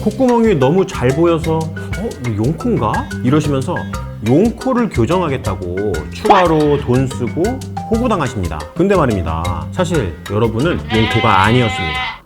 콧구멍이 너무 잘 보여서 이거 용코인가? 이러시면서 용코를 교정하겠다고 추가로 돈 쓰고 호구당하십니다. 근데 말입니다, 사실 여러분은 용코가 아니었습니다.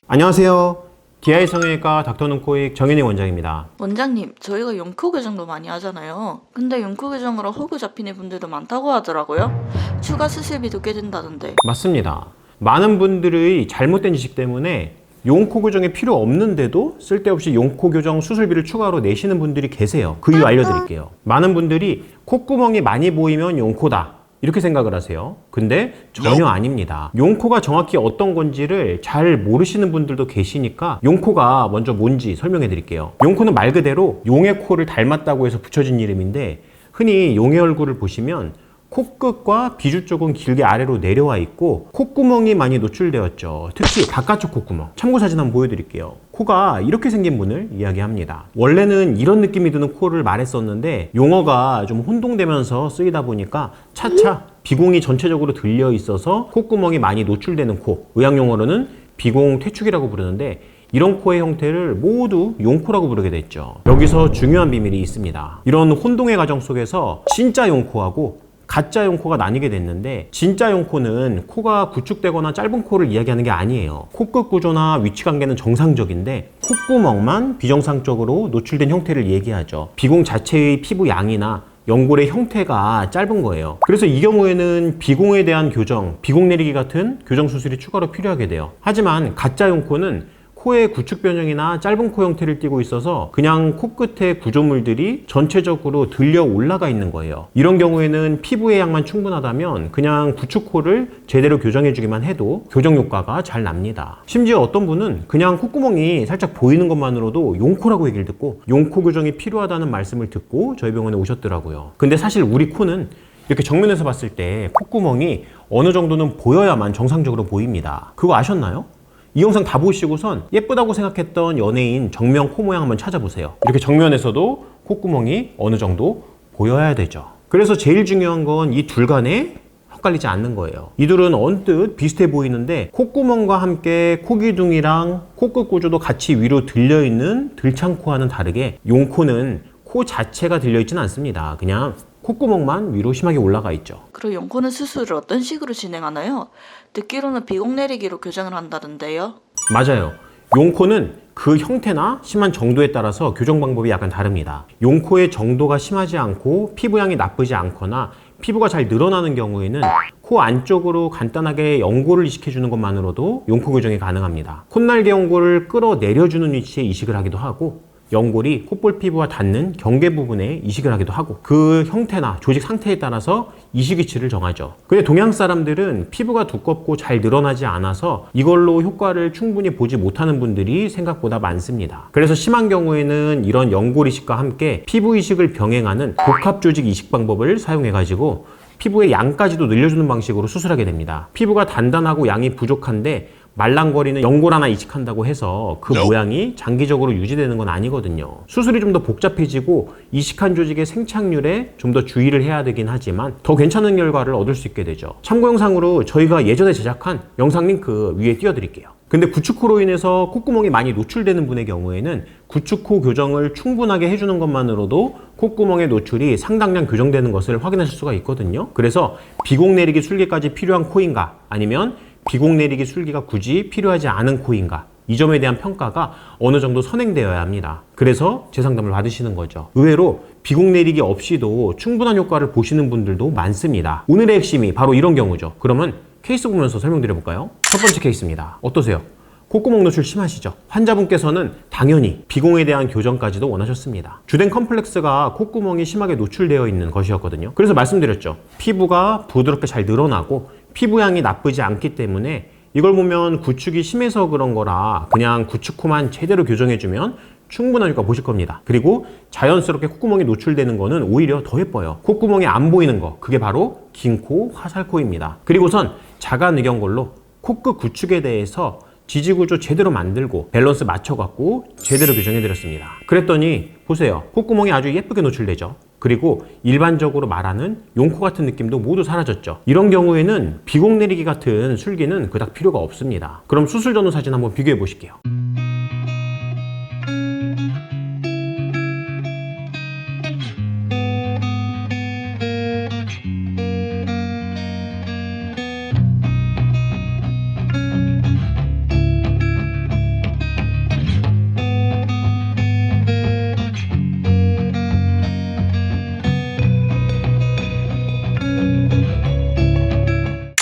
안녕하세요. DI 성형외과 닥터눈코익 정현희 원장입니다. 원장님, 저희가 용코 교정도 많이 하잖아요. 근데 용코 교정으로 호구 잡히는 분들도 많다고 하더라고요. 추가 수술비도 꽤 든다던데. 맞습니다. 많은 분들의 잘못된 지식 때문에 용코 교정이 필요 없는데도 쓸데없이 용코 교정 수술비를 추가로 내시는 분들이 계세요. 그 이유 알려드릴게요. 많은 분들이 콧구멍이 많이 보이면 용코다 이렇게 생각을 하세요. 근데 전혀 아닙니다. 용코가 정확히 어떤 건지를 잘 모르시는 분들도 계시니까 용코가 먼저 뭔지 설명해 드릴게요. 용코는 말 그대로 용의 코를 닮았다고 해서 붙여진 이름인데, 흔히 용의 얼굴을 보시면 코끝과 비주 쪽은 길게 아래로 내려와 있고 콧구멍이 많이 노출되었죠. 특히 바깥쪽 콧구멍. 참고 사진 한번 보여드릴게요. 코가 이렇게 생긴 분을 이야기합니다. 원래는 이런 느낌이 드는 코를 말했었는데 용어가 좀 혼동되면서 쓰이다 보니까 차차 비공이 전체적으로 들려 있어서 콧구멍이 많이 노출되는 코, 의학용어로는 비공 퇴축이라고 부르는데, 이런 코의 형태를 모두 용코라고 부르게 됐죠. 여기서 중요한 비밀이 있습니다. 이런 혼동의 과정 속에서 진짜 용코하고 가짜 용코가 나뉘게 됐는데, 진짜 용코는 코가 구축되거나 짧은 코를 이야기하는 게 아니에요. 코끝 구조나 위치 관계는 정상적인데 콧구멍만 비정상적으로 노출된 형태를 얘기하죠. 비공 자체의 피부 양이나 연골의 형태가 짧은 거예요. 그래서 이 경우에는 비공에 대한 교정, 비공 내리기 같은 교정 수술이 추가로 필요하게 돼요. 하지만 가짜 용코는 코의 구축 변형이나 짧은 코 형태를 띠고 있어서 그냥 코끝의 구조물들이 전체적으로 들려 올라가 있는 거예요. 이런 경우에는 피부의 양만 충분하다면 그냥 구축 코를 제대로 교정해주기만 해도 교정 효과가 잘 납니다. 심지어 어떤 분은 그냥 콧구멍이 살짝 보이는 것만으로도 용코라고 얘기를 듣고 용코 교정이 필요하다는 말씀을 듣고 저희 병원에 오셨더라고요. 근데 사실 우리 코는 이렇게 정면에서 봤을 때 콧구멍이 어느 정도는 보여야만 정상적으로 보입니다. 그거 아셨나요? 이 영상 다 보시고선 예쁘다고 생각했던 연예인 정면 코 모양 한번 찾아보세요. 이렇게 정면에서도 콧구멍이 어느 정도 보여야 되죠. 그래서 제일 중요한 건 이 둘 간에 헷갈리지 않는 거예요. 이 둘은 언뜻 비슷해 보이는데 콧구멍과 함께 코기둥이랑 코끝 구조도 같이 위로 들려있는 들창코와는 다르게 용코는 코 자체가 들려있지는 않습니다. 그냥 콧구멍만 위로 심하게 올라가 있죠. 그리고 용코는 수술을 어떤 식으로 진행하나요? 듣기로는 비공 내리기로 교정을 한다던데요. 맞아요. 용코는 그 형태나 심한 정도에 따라서 교정 방법이 약간 다릅니다. 용코의 정도가 심하지 않고 피부양이 나쁘지 않거나 피부가 잘 늘어나는 경우에는 코 안쪽으로 간단하게 연골을 이식해주는 것만으로도 용코 교정이 가능합니다. 콧날개 연골을 끌어내려주는 위치에 이식을 하기도 하고, 연골이 콧볼 피부와 닿는 경계 부분에 이식을 하기도 하고, 그 형태나 조직 상태에 따라서 이식 위치를 정하죠. 근데 동양 사람들은 피부가 두껍고 잘 늘어나지 않아서 이걸로 효과를 충분히 보지 못하는 분들이 생각보다 많습니다. 그래서 심한 경우에는 이런 연골 이식과 함께 피부 이식을 병행하는 복합 조직 이식 방법을 사용해가지고 피부의 양까지도 늘려주는 방식으로 수술하게 됩니다. 피부가 단단하고 양이 부족한데 말랑거리는 연골 하나 이식한다고 해서 그 모양이 장기적으로 유지되는 건 아니거든요. 수술이 좀 더 복잡해지고 이식한 조직의 생착률에 좀 더 주의를 해야 되긴 하지만 더 괜찮은 결과를 얻을 수 있게 되죠. 참고 영상으로 저희가 예전에 제작한 영상 링크 위에 띄워드릴게요. 근데 구축코로 인해서 콧구멍이 많이 노출되는 분의 경우에는 구축코 교정을 충분하게 해주는 것만으로도 콧구멍의 노출이 상당량 교정되는 것을 확인하실 수가 있거든요. 그래서 비공 내리기 술기까지 필요한 코인가, 아니면 비공 내리기 술기가 굳이 필요하지 않은 코인가, 이 점에 대한 평가가 어느 정도 선행되어야 합니다. 그래서 재상담을 받으시는 거죠. 의외로 비공 내리기 없이도 충분한 효과를 보시는 분들도 많습니다. 오늘의 핵심이 바로 이런 경우죠. 그러면 케이스 보면서 설명드려 볼까요? 첫 번째 케이스입니다. 어떠세요? 콧구멍 노출 심하시죠? 환자분께서는 당연히 비공에 대한 교정까지도 원하셨습니다. 주된 컴플렉스가 콧구멍이 심하게 노출되어 있는 것이었거든요. 그래서 말씀드렸죠. 피부가 부드럽게 잘 늘어나고 피부양이 나쁘지 않기 때문에 이걸 보면 구축이 심해서 그런 거라 그냥 구축코만 제대로 교정해주면 충분한 효과 보실 겁니다. 그리고 자연스럽게 콧구멍이 노출되는 거는 오히려 더 예뻐요. 콧구멍이 안 보이는 거, 그게 바로 긴 코, 화살코입니다. 그리고선 자간 의견골로 코끝 구축에 대해서 지지구조 제대로 만들고 밸런스 맞춰갖고 제대로 교정해드렸습니다. 그랬더니 보세요. 콧구멍이 아주 예쁘게 노출되죠. 그리고 일반적으로 말하는 용코 같은 느낌도 모두 사라졌죠. 이런 경우에는 비공 내리기 같은 술기는 그닥 필요가 없습니다. 그럼 수술 전후 사진 한번 비교해 보실게요.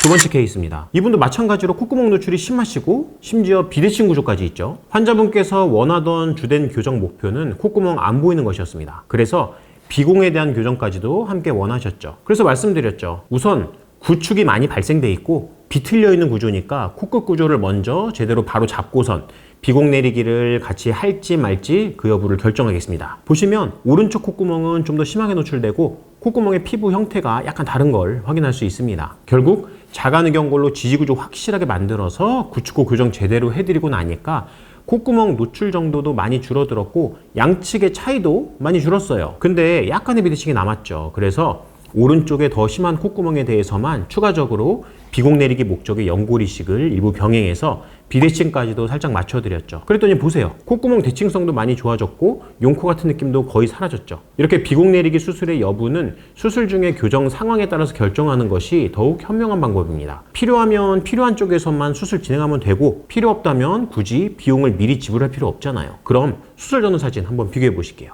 두 번째 케이스입니다. 이분도 마찬가지로 콧구멍 노출이 심하시고 심지어 비대칭 구조까지 있죠. 환자분께서 원하던 주된 교정 목표는 콧구멍 안 보이는 것이었습니다. 그래서 비공에 대한 교정까지도 함께 원하셨죠. 그래서 말씀드렸죠. 우선 구축이 많이 발생돼 있고 비틀려 있는 구조니까 코끝 구조를 먼저 제대로 바로 잡고선 비공 내리기를 같이 할지 말지 그 여부를 결정하겠습니다. 보시면 오른쪽 콧구멍은 좀 더 심하게 노출되고 콧구멍의 피부 형태가 약간 다른 걸 확인할 수 있습니다. 결국 자가늑연골로 지지구조 확실하게 만들어서 구축코 교정 제대로 해드리고 나니까 콧구멍 노출 정도도 많이 줄어들었고 양측의 차이도 많이 줄었어요. 근데 약간의 비대칭이 남았죠. 그래서 오른쪽에 더 심한 콧구멍에 대해서만 추가적으로 비공 내리기 목적의 연골 이식을 일부 병행해서 비대칭까지도 살짝 맞춰드렸죠. 그랬더니 보세요. 콧구멍 대칭성도 많이 좋아졌고 용코 같은 느낌도 거의 사라졌죠. 이렇게 비공 내리기 수술의 여부는 수술 중의 교정 상황에 따라서 결정하는 것이 더욱 현명한 방법입니다. 필요하면 필요한 쪽에서만 수술 진행하면 되고 필요 없다면 굳이 비용을 미리 지불할 필요 없잖아요. 그럼 수술 전후 사진 한번 비교해 보실게요.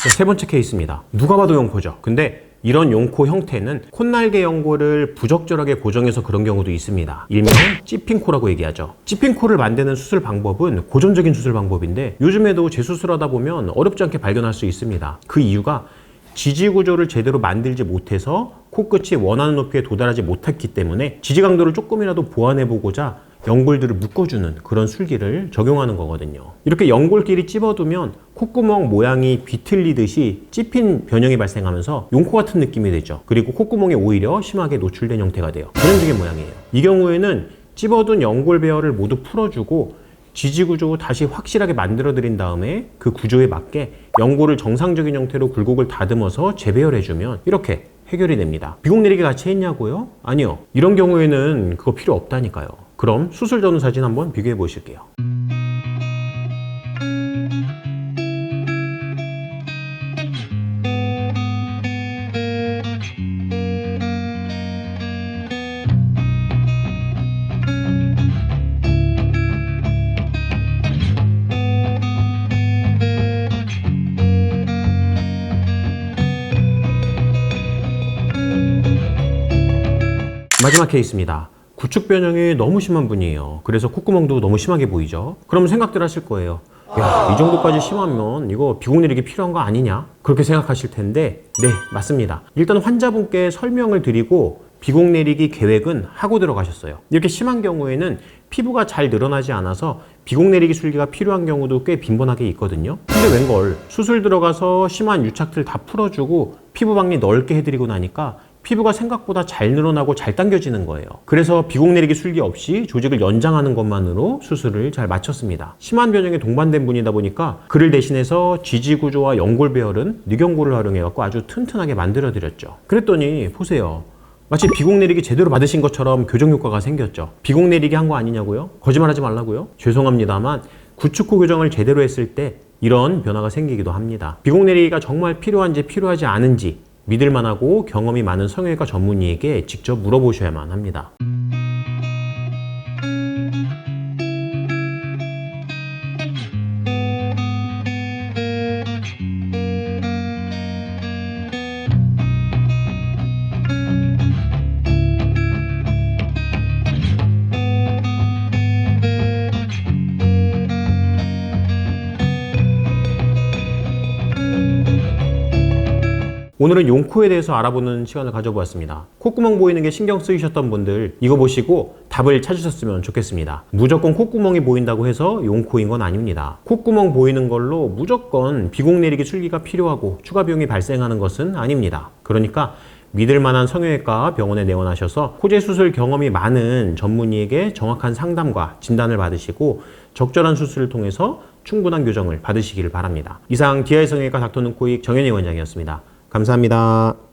세 번째 케이스입니다. 누가 봐도 용코죠. 근데 이런 용코 형태는 콧날개 연골을 부적절하게 고정해서 그런 경우도 있습니다. 일명 찌핑코라고 얘기하죠. 찌핑코를 만드는 수술 방법은 고전적인 수술 방법인데 요즘에도 재수술하다 보면 어렵지 않게 발견할 수 있습니다. 그 이유가 지지 구조를 제대로 만들지 못해서 코끝이 원하는 높이에 도달하지 못했기 때문에 지지 강도를 조금이라도 보완해보고자 연골들을 묶어주는 그런 술기를 적용하는 거거든요. 이렇게 연골끼리 찝어두면 콧구멍 모양이 비틀리듯이 찝힌 변형이 발생하면서 용코 같은 느낌이 되죠. 그리고 콧구멍이 오히려 심하게 노출된 형태가 돼요. 그런 식의 모양이에요. 이 경우에는 찝어둔 연골 배열을 모두 풀어주고 지지구조 다시 확실하게 만들어드린 다음에 그 구조에 맞게 연골을 정상적인 형태로 굴곡을 다듬어서 재배열해주면 이렇게 해결이 됩니다. 비공 내리기 같이 했냐고요? 아니요. 이런 경우에는 그거 필요 없다니까요. 그럼 수술 전후 사진 한번 비교해 보실게요. 마지막 케이스입니다. 구축 변형이 너무 심한 분이에요. 그래서 콧구멍도 너무 심하게 보이죠. 그럼 생각들 하실 거예요. 야, 이 정도까지 심하면 이거 비공 내리기 필요한 거 아니냐? 그렇게 생각하실 텐데 네, 맞습니다. 일단 환자분께 설명을 드리고 비공 내리기 계획은 하고 들어가셨어요. 이렇게 심한 경우에는 피부가 잘 늘어나지 않아서 비공 내리기 술기가 필요한 경우도 꽤 빈번하게 있거든요. 근데 웬걸 수술 들어가서 심한 유착들 다 풀어주고 피부 박리 넓게 해드리고 나니까 피부가 생각보다 잘 늘어나고 잘 당겨지는 거예요. 그래서 비공 내리기 술기 없이 조직을 연장하는 것만으로 수술을 잘 마쳤습니다. 심한 변형에 동반된 분이다 보니까 그를 대신해서 지지구조와 연골 배열은 늑연골을 활용해갖고 아주 튼튼하게 만들어드렸죠. 그랬더니 보세요. 마치 비공 내리기 제대로 받으신 것처럼 교정 효과가 생겼죠. 비공 내리기 한 거 아니냐고요? 거짓말하지 말라고요? 죄송합니다만 구축코 교정을 제대로 했을 때 이런 변화가 생기기도 합니다. 비공 내리기가 정말 필요한지 필요하지 않은지 믿을만하고 경험이 많은 성형외과 전문의에게 직접 물어보셔야만 합니다. 오늘은 용코에 대해서 알아보는 시간을 가져보았습니다. 콧구멍 보이는 게 신경 쓰이셨던 분들 이거 보시고 답을 찾으셨으면 좋겠습니다. 무조건 콧구멍이 보인다고 해서 용코인 건 아닙니다. 콧구멍 보이는 걸로 무조건 비공 내리기 술기가 필요하고 추가 비용이 발생하는 것은 아닙니다. 그러니까 믿을 만한 성형외과 병원에 내원하셔서 코제 수술 경험이 많은 전문의에게 정확한 상담과 진단을 받으시고 적절한 수술을 통해서 충분한 교정을 받으시기를 바랍니다. 이상 DI 성형외과 닥터눈코익 정현희 원장이었습니다. 감사합니다.